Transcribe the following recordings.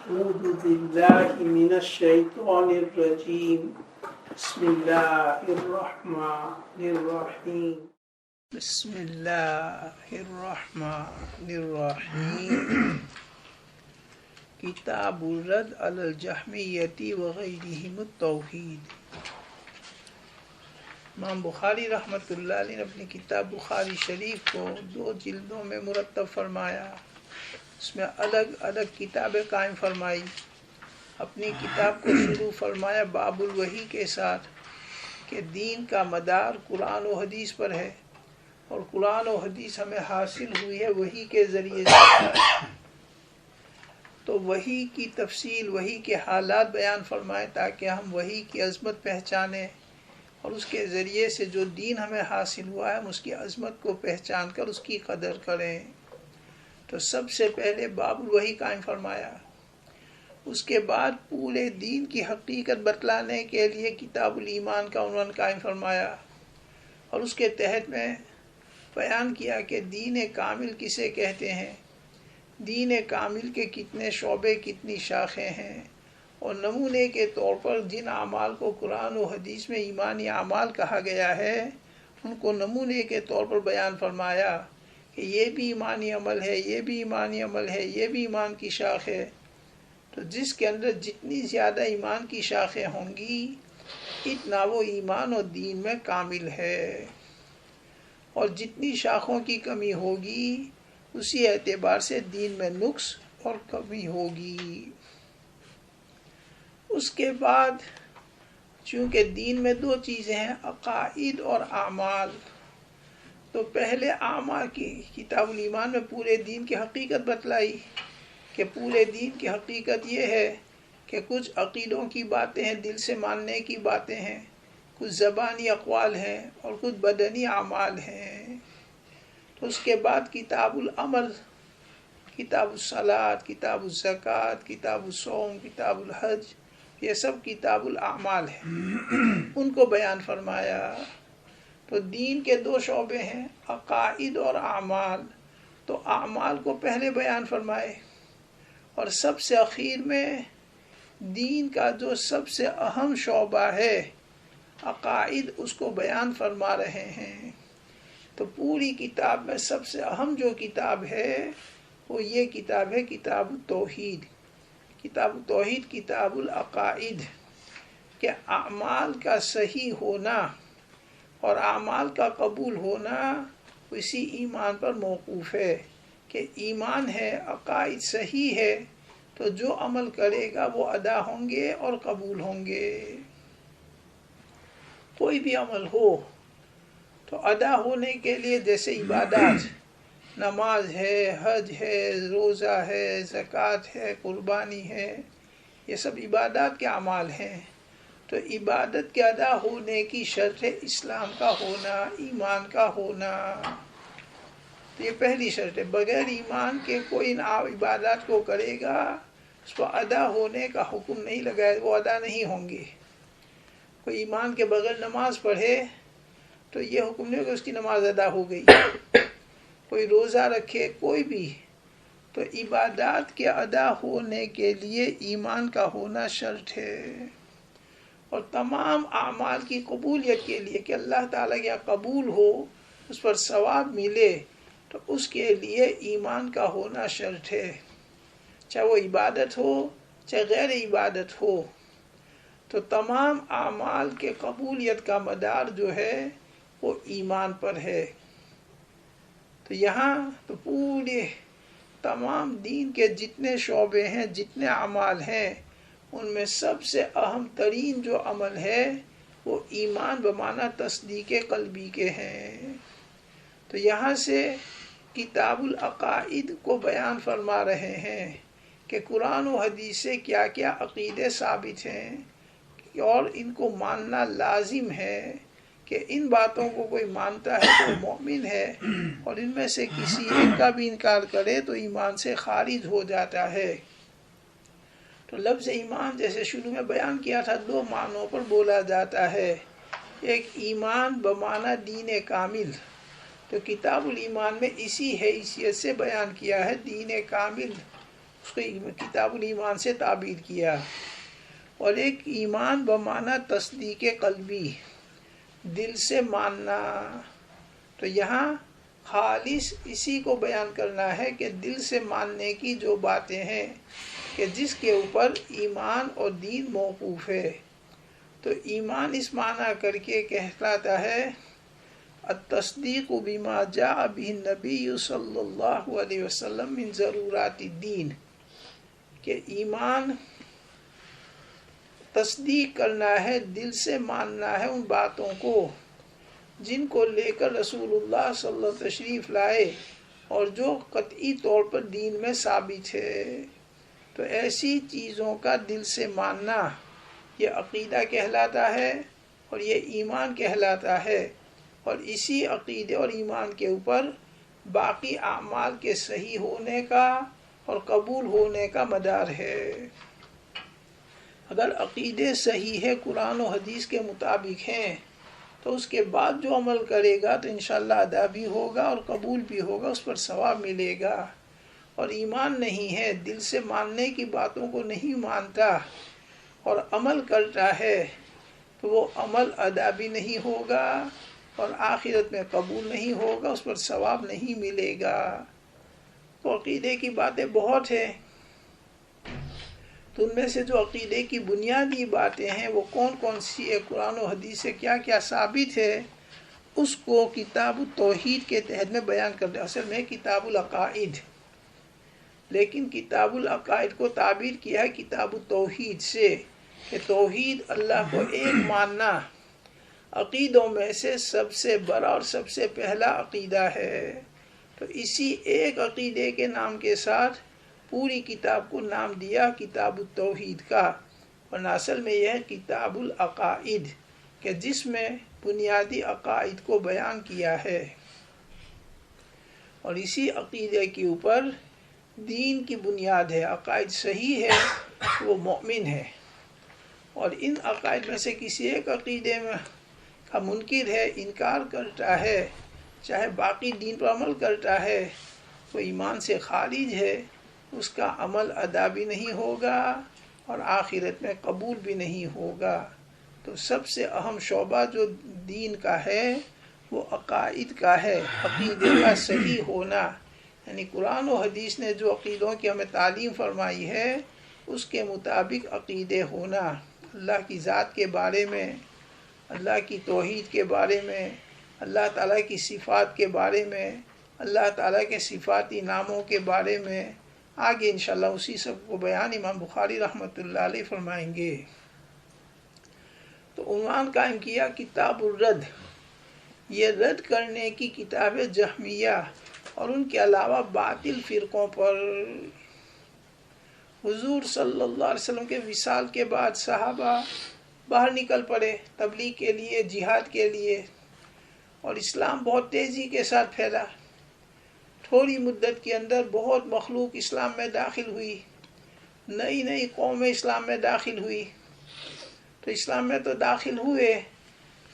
أعوذ بالله من الشيطان الرجيم بسم الله الرحمن الرحيم بسم الله الرحمن الرحيم کتاب الرد علی الجہمیۃ وغیرہم التوحید۔ امام بخاری رحمۃ اللہ علیہ نے اپنی کتاب بخاری شریف کو 2 جلدوں میں مرتب فرمایا، اس میں الگ الگ کتابیں قائم فرمائی۔ اپنی کتاب کو شروع فرمایا باب الوحی کے ساتھ کہ دین کا مدار قرآن و حدیث پر ہے، اور قرآن و حدیث ہمیں حاصل ہوئی ہے وحی کے ذریعے سے، تو وحی کی تفصیل، وحی کے حالات بیان فرمائے تاکہ ہم وحی کی عظمت پہچانیں، اور اس کے ذریعے سے جو دین ہمیں حاصل ہوا ہے ہم اس کی عظمت کو پہچان کر اس کی قدر کریں۔ تو سب سے پہلے باب الوحی قائم فرمایا، اس کے بعد پورے دین کی حقیقت بتلانے کے لیے کتاب الایمان کا عنوان قائم فرمایا، اور اس کے تحت میں بیان کیا کہ دین کامل کسے کہتے ہیں، دین کامل کے کتنے شعبے، کتنی شاخیں ہیں، اور نمونے کے طور پر جن اعمال کو قرآن و حدیث میں ایمانی اعمال کہا گیا ہے ان کو نمونے کے طور پر بیان فرمایا کہ یہ بھی ایمانی عمل ہے، یہ بھی ایمانی عمل ہے، یہ بھی ایمان کی شاخ ہے۔ تو جس کے اندر جتنی زیادہ ایمان کی شاخیں ہوں گی اتنا وہ ایمان اور دین میں کامل ہے، اور جتنی شاخوں کی کمی ہوگی اسی اعتبار سے دین میں نقص اور کمی ہوگی۔ اس کے بعد چونکہ دین میں 2 چیزیں ہیں، عقائد اور اعمال، تو پہلے اعمال کی کتاب الایمان میں پورے دین کی حقیقت بتلائی کہ پورے دین کی حقیقت یہ ہے کہ کچھ عقیدوں کی باتیں ہیں، دل سے ماننے کی باتیں ہیں، کچھ زبانی اقوال ہیں اور کچھ بدنی اعمال ہیں۔ تو اس کے بعد کتاب العمل، کتاب الصلاۃ، کتاب الزکوٰۃ، کتاب الصوم، کتاب الحج، یہ سب کتاب الاعمال ہیں، ان کو بیان فرمایا۔ تو دین کے 2 شعبے ہیں، عقائد اور اعمال، تو اعمال کو پہلے بیان فرمائے، اور سب سے اخیر میں دین کا جو سب سے اہم شعبہ ہے عقائد، اس کو بیان فرما رہے ہیں۔ تو پوری کتاب میں سب سے اہم جو کتاب ہے وہ یہ کتاب ہے کتاب التوحید، کتاب التوحید، کتاب العقائد، کہ اعمال کا صحیح ہونا اور اعمال کا قبول ہونا اسی ایمان پر موقوف ہے کہ ایمان ہے، عقائد صحیح ہے تو جو عمل کرے گا وہ ادا ہوں گے اور قبول ہوں گے۔ کوئی بھی عمل ہو تو ادا ہونے کے لیے جیسے عبادات، نماز ہے، حج ہے، روزہ ہے، زکوٰۃ ہے، قربانی ہے، یہ سب عبادات کے اعمال ہیں، تو عبادت کے ادا ہونے کی شرط ہے اسلام کا ہونا، ایمان کا ہونا۔ تو یہ پہلی شرط ہے، بغیر ایمان کے کوئی ان عبادات کو کرے گا اس کو ادا ہونے کا حکم نہیں لگائے، وہ ادا نہیں ہوں گے۔ کوئی ایمان کے بغیر نماز پڑھے تو یہ حکم نہیں کہ اس کی نماز ادا ہو گئی، کوئی روزہ رکھے، کوئی بھی، تو عبادات کے ادا ہونے کے لیے ایمان کا ہونا شرط ہے، اور تمام اعمال کی قبولیت کے لیے کہ اللہ تعالیٰ کے قبول ہو، اس پر ثواب ملے، تو اس کے لیے ایمان کا ہونا شرط ہے، چاہے وہ عبادت ہو چاہے غیر عبادت ہو۔ تو تمام اعمال کے قبولیت کا مدار جو ہے وہ ایمان پر ہے۔ تو یہاں تو پورے تمام دین کے جتنے شعبے ہیں، جتنے اعمال ہیں، ان میں سب سے اہم ترین جو عمل ہے وہ ایمان بمعنی تصدیق قلبی کے ہیں۔ تو یہاں سے کتاب العقائد کو بیان فرما رہے ہیں کہ قرآن و حدیث سے کیا کیا عقیدے ثابت ہیں، اور ان کو ماننا لازم ہے کہ ان باتوں کو کوئی مانتا ہے تو مومن ہے، اور ان میں سے کسی ایک کا بھی انکار کرے تو ایمان سے خارج ہو جاتا ہے۔ تو لفظ ایمان جیسے شروع میں بیان کیا تھا 2 معنوں پر بولا جاتا ہے، ایک ایمان بمعنی دین کامل، تو کتاب الایمان میں اسی حیثیت سے بیان کیا ہے دین کامل، اس کو کتاب الایمان سے تعبیر کیا. اور ایک ایمان بمعنی تصدیق قلبی، دل سے ماننا. تو یہاں خالص اسی کو بیان کرنا ہے کہ دل سے ماننے کی جو باتیں ہیں کہ جس کے اوپر ایمان اور دین موقوف ہے. تو ایمان اس معنی کر کے کہلاتا ہے التصدیق بما جاء به النبی صلی اللہ علیہ وسلم من ضرورات الدین، کہ ایمان تصدیق کرنا ہے، دل سے ماننا ہے ان باتوں کو جن کو لے کر رسول اللہ صلی اللہ علیہ وسلم تشریف لائے اور جو قطعی طور پر دین میں ثابت ہے. تو ایسی چیزوں کا دل سے ماننا یہ عقیدہ کہلاتا ہے اور یہ ایمان کہلاتا ہے. اور اسی عقیدے اور ایمان کے اوپر باقی اعمال کے صحیح ہونے کا اور قبول ہونے کا مدار ہے. اگر عقیدے صحیح ہے، قرآن و حدیث کے مطابق ہیں، تو اس کے بعد جو عمل کرے گا تو انشاءاللہ ادا بھی ہوگا اور قبول بھی ہوگا، اس پر ثواب ملے گا. اور ایمان نہیں ہے، دل سے ماننے کی باتوں کو نہیں مانتا اور عمل کرتا ہے، تو وہ عمل ادا بھی نہیں ہوگا اور آخرت میں قبول نہیں ہوگا، اس پر ثواب نہیں ملے گا. تو عقیدے کی باتیں بہت ہیں. تو ان میں سے جو عقیدے کی بنیادی باتیں ہیں وہ کون کون سی ہے، قرآن و حدیث سے کیا کیا ثابت ہے، اس کو کتاب التوحید کے تحت میں بیان کرتے. اصل میں کتاب العقائد، لیکن کتاب العقائد کو تعبیر کیا ہے کتاب التوحید سے، کہ توحید اللہ کو ایک ماننا عقیدوں میں سے سب سے بڑا اور سب سے پہلا عقیدہ ہے. تو اسی ایک عقیدے کے نام کے ساتھ پوری کتاب کو نام دیا کتاب التوحید کا، ورنہ اصل میں یہ ہے کتاب العقائد، کہ جس میں بنیادی عقائد کو بیان کیا ہے. اور اسی عقیدے کے اوپر دین کی بنیاد ہے. عقائد صحیح ہے وہ مومن ہے، اور ان عقائد میں سے کسی ایک عقیدے میں کا منکر ہے، انکار کرتا ہے، چاہے باقی دین پر عمل کرتا ہے، وہ ایمان سے خارج ہے، اس کا عمل ادا بھی نہیں ہوگا اور آخرت میں قبول بھی نہیں ہوگا. تو سب سے اہم شعبہ جو دین کا ہے وہ عقائد کا ہے، عقیدے کا صحیح ہونا. یعنی قرآن و حدیث نے جو عقیدوں کی ہمیں تعلیم فرمائی ہے اس کے مطابق عقیدے ہونا. اللہ کی ذات کے بارے میں، اللہ کی توحید کے بارے میں، اللہ تعالیٰ کی صفات کے بارے میں، اللہ تعالیٰ کے صفاتی ناموں کے بارے میں. آگے انشاءاللہ اسی سب کو بیان امام بخاری رحمۃ اللہ علیہ فرمائیں گے. تو عنوان قائم کیا کتاب الرد، یہ رد کرنے کی کتاب جہمیہ اور ان کے علاوہ باطل فرقوں پر. حضور صلی اللہ علیہ وسلم کے وصال کے بعد صحابہ باہر نکل پڑے تبلیغ کے لیے، جہاد کے لیے، اور اسلام بہت تیزی کے ساتھ پھیلا. تھوڑی مدت کے اندر بہت مخلوق اسلام میں داخل ہوئی، نئی نئی قومیں اسلام میں داخل ہوئی. تو اسلام میں تو داخل ہوئے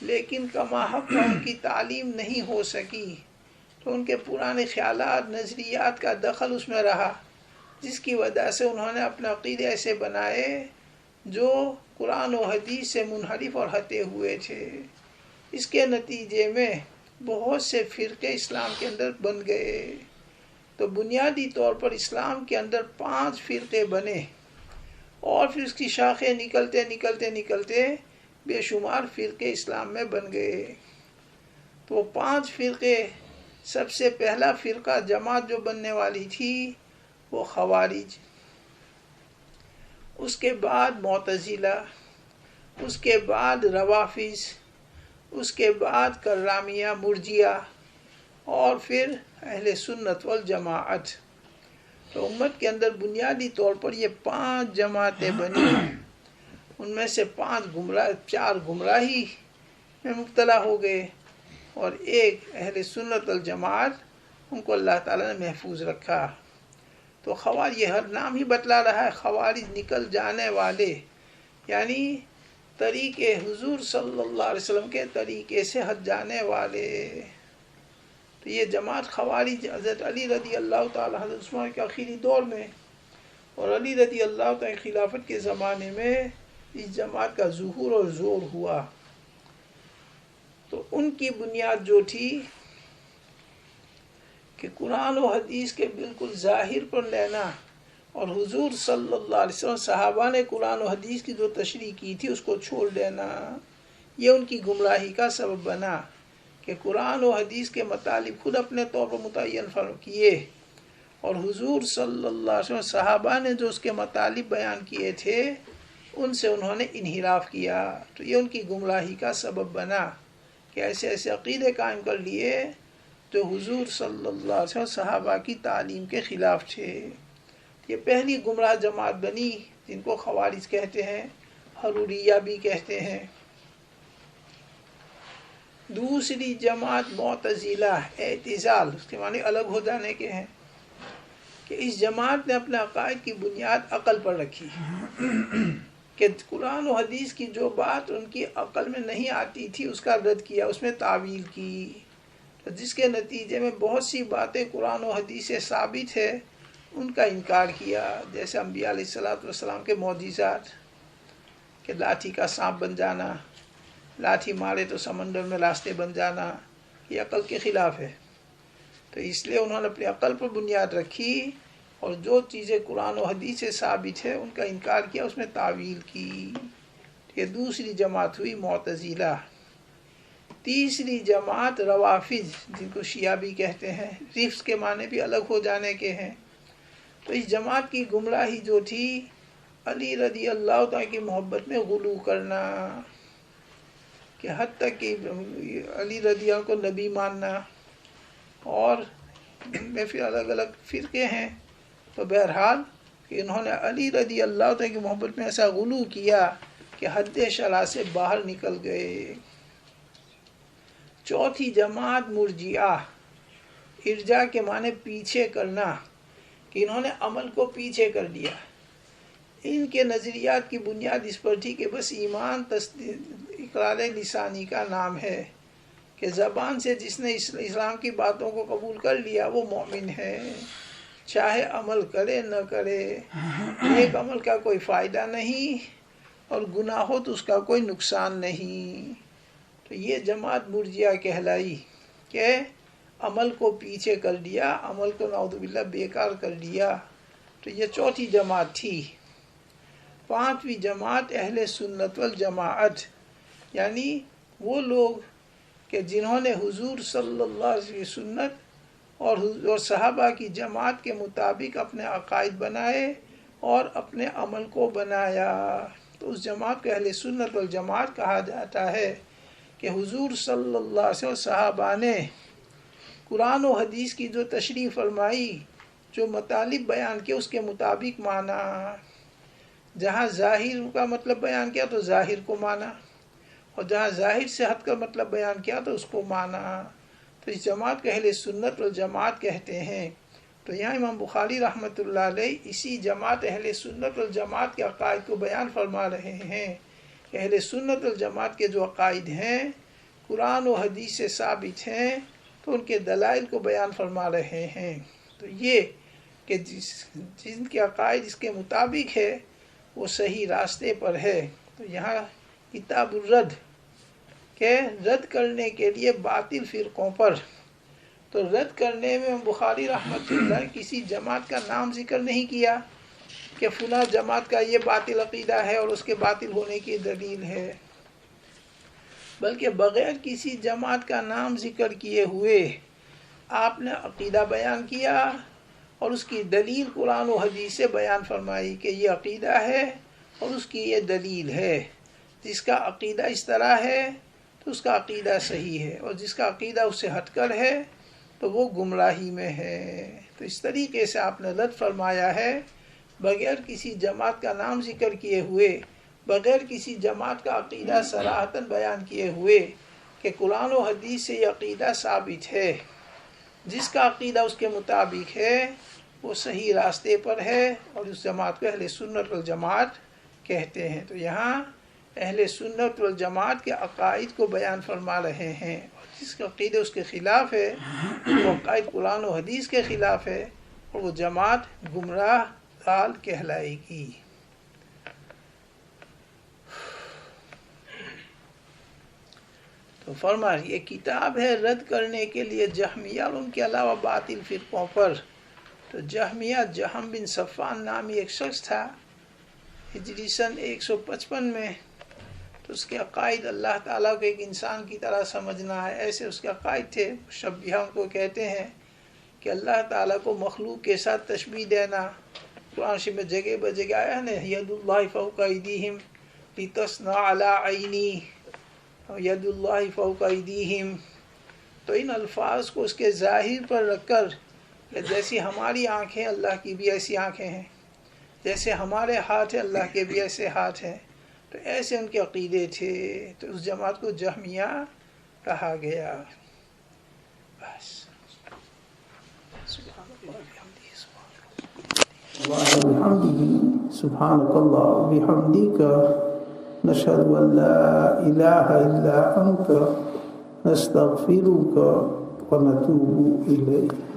لیکن کما حق ان کی تعلیم نہیں ہو سکی. تو ان کے پرانے خیالات، نظریات کا دخل اس میں رہا، جس کی وجہ سے انہوں نے اپنے عقیدے ایسے بنائے جو قرآن و حدیث سے منحرف اور ہٹے ہوئے تھے. اس کے نتیجے میں بہت سے فرقے اسلام کے اندر بن گئے. تو بنیادی طور پر اسلام کے اندر 5 فرقے بنے، اور پھر اس کی شاخیں نکلتے نکلتے نکلتے بے شمار فرقے اسلام میں بن گئے. تو 5 فرقے، سب سے پہلا فرقہ جماعت جو بننے والی تھی وہ خوارج، اس کے بعد معتزلہ، اس کے بعد روافض، اس کے بعد کرامیہ، مرجیہ، اور پھر اہل سنت والجماعت. تو امت کے اندر بنیادی طور پر یہ 5 جماعتیں بنی. ان میں سے 4 گمراہی میں مبتلا ہو گئے اور ایک اہل سنت والجماعت، ان کو اللہ تعالیٰ نے محفوظ رکھا. تو خوارج، یہ ہر نام ہی بتلا رہا ہے، خوارج نکل جانے والے، یعنی طریقے حضور صلی اللہ علیہ وسلم کے طریقے سے ہٹ جانے والے. تو یہ جماعت خوارج حضرت علی رضی اللہ تعالیٰ، حضرت عثمان کے آخری دور میں اور علی رضی اللہ تعالی خلافت کے زمانے میں اس جماعت کا ظہور اور زور ہوا. تو ان کی بنیاد جو تھی کہ قرآن و حدیث کے بالکل ظاہر پر لینا، اور حضور صلی اللہ علیہ وسلم صحابہ نے قرآن و حدیث کی جو تشریح کی تھی اس کو چھوڑ دینا، یہ ان کی گمراہی کا سبب بنا کہ قرآن و حدیث کے مطالب خود اپنے طور پر متعین کیے، اور حضور صلی اللہ علیہ وسلم صحابہ نے جو اس کے مطالب بیان کیے تھے ان سے انہوں نے انحراف کیا. تو یہ ان کی گمراہی کا سبب بنا کہ ایسے ایسے عقیدے قائم کر لیے جو حضور صلی اللہ علیہ وسلم صحابہ کی تعلیم کے خلاف تھے. یہ پہلی گمراہ جماعت بنی جن کو خوارج کہتے ہیں، حروریہ بھی کہتے ہیں. دوسری جماعت معتزلہ، اعتزال، اس کے معنی الگ ہو جانے کے ہیں، کہ اس جماعت نے اپنے عقائد کی بنیاد عقل پر رکھی کہ قرآن و حدیث کی جو بات ان کی عقل میں نہیں آتی تھی اس کا رد کیا، اس میں تعویل کی، جس کے نتیجے میں بہت سی باتیں قرآن و حدیث سے ثابت ہے ان کا انکار کیا. جیسے انبیاء علیہ السلام کے معجزات، کہ لاٹھی کا سانپ بن جانا، لاٹھی مارے تو سمندر میں راستے بن جانا، یہ عقل کے خلاف ہے. تو اس لیے انہوں نے اپنی عقل پر بنیاد رکھی اور جو چیزیں قرآن و حدیث سے ثابت ہے ان کا انکار کیا، اس میں تعویل کی. یہ دوسری جماعت ہوئی معتزلہ. تیسری جماعت روافض، جن کو شیعہ بھی کہتے ہیں، رفض کے معنی بھی الگ ہو جانے کے ہیں. تو اس جماعت کی گمراہی جو تھی علی رضی اللہ تعالیٰ کی محبت میں غلو کرنا، کہ حد تک کہ علی رضی اللہ کو نبی ماننا، اور ان میں پھر الگ الگ فرقے ہیں. تو بہرحال کہ انہوں نے علی رضی اللہ تعالیٰ کی محبت میں ایسا غلو کیا کہ حد شرع سے باہر نکل گئے. چوتھی جماعت مرجئہ، ارجاء کے معنی پیچھے کرنا، کہ انہوں نے عمل کو پیچھے کر دیا. ان کے نظریات کی بنیاد اس پر تھی کہ بس ایمان اقرار لسانی کا نام ہے، کہ زبان سے جس نے اسلام کی باتوں کو قبول کر لیا وہ مومن ہے، چاہے عمل کرے نہ کرے، ایک عمل کا کوئی فائدہ نہیں اور گناہ ہو تو اس کا کوئی نقصان نہیں. تو یہ جماعت مرجئہ کہلائی کہ عمل کو پیچھے کر دیا، عمل کو نعوذ باللہ بیکار کر دیا. تو یہ چوتھی جماعت تھی. پانچویں جماعت اہل سنت والجماعت، یعنی وہ لوگ کہ جنہوں نے حضور صلی اللہ علیہ وسلم کی سنت اور صحابہ کی جماعت کے مطابق اپنے عقائد بنائے اور اپنے عمل کو بنایا. تو اس جماعت کو اہل سنت والجماعت کہا جاتا ہے کہ حضور صلی اللہ علیہ وسلم صحابہ نے قرآن و حدیث کی جو تشریح فرمائی، جو مطالب بیان کیا اس کے مطابق مانا. جہاں ظاہر کا مطلب بیان کیا تو ظاہر کو مانا، اور جہاں ظاہر سے ہٹ کر مطلب بیان کیا تو اس کو مانا. تو اس جماعت کو اہل سنت والجماعت کہتے ہیں. تو یہاں امام بخاری رحمۃ اللہ علیہ اسی جماعت اہل سنت والجماعت کے عقائد کو بیان فرما رہے ہیں کہ اہل سنت والجماعت کے جو عقائد ہیں قرآن و حدیث سے ثابت ہیں، تو ان کے دلائل کو بیان فرما رہے ہیں. تو یہ کہ جن کے عقائد اس کے مطابق ہے وہ صحیح راستے پر ہے. تو یہاں کتاب الرد کہ رد کرنے کے لیے باطل فرقوں پر، تو رد کرنے میں بخاری رحمۃ اللہ نے کسی جماعت کا نام ذکر نہیں کیا کہ فلاں جماعت کا یہ باطل عقیدہ ہے اور اس کے باطل ہونے کی دلیل ہے، بلکہ بغیر کسی جماعت کا نام ذکر کیے ہوئے آپ نے عقیدہ بیان کیا اور اس کی دلیل قرآن و حدیث سے بیان فرمائی کہ یہ عقیدہ ہے اور اس کی یہ دلیل ہے. جس کا عقیدہ اس طرح ہے تو اس کا عقیدہ صحیح ہے، اور جس کا عقیدہ اس سے ہٹ کر ہے تو وہ گمراہی میں ہے. تو اس طریقے سے آپ نے رد فرمایا ہے بغیر کسی جماعت کا نام ذکر کیے ہوئے، بغیر کسی جماعت کا عقیدہ صراحتاً بیان کیے ہوئے کہ قرآن و حدیث سے یہ عقیدہ ثابت ہے. جس کا عقیدہ اس کے مطابق ہے وہ صحیح راستے پر ہے، اور اس جماعت کو اہل سنت والجماعت کہتے ہیں. تو یہاں اہل سنت والجماعت کے عقائد کو بیان فرما رہے ہیں، اور جس کا عقیدہ اس کے خلاف ہے وہ عقائد قرآن و حدیث کے خلاف ہے، اور وہ جماعت گمراہ دال کہلائے گی۔ تو فرما یہ کتاب ہے رد کرنے کے لیے جہمیہ اور ان کے علاوہ باطل فرقوں پر۔ تو جہمیہ جہم بن صفان نامی ایک شخص تھا ہجری سن 155 میں، تو اس کے عقائد اللہ تعالیٰ کو ایک انسان کی طرح سمجھنا ہے، ایسے اس کے عقائد تھے۔ مشبہہ ان کو کہتے ہیں کہ اللہ تعالیٰ کو مخلوق کے ساتھ تشبیہ دینا۔ قرآن شریف میں جگہ بجگہ آیا ہے نا، ید اللہ فوق ایدیہم لتصنع علی عینی، ید اللہ فوق ایدیہم۔ تو ان الفاظ کو اس کے ظاہر پر رکھ کر کہ جیسی ہماری آنکھیں اللہ کی بھی ایسی آنکھیں ہیں، جیسے ہمارے ہاتھ ہیں اللہ کے بھی ایسے ہاتھ ہیں، تو ایسے ان کے عقیدے تھے۔ تو اس جماعت کو جہمیہ کہا گیا۔ بس سبحانك اللهم وبحمدك نشهد أن لا إله إلا أنت نستغفرك ونتوب إليك.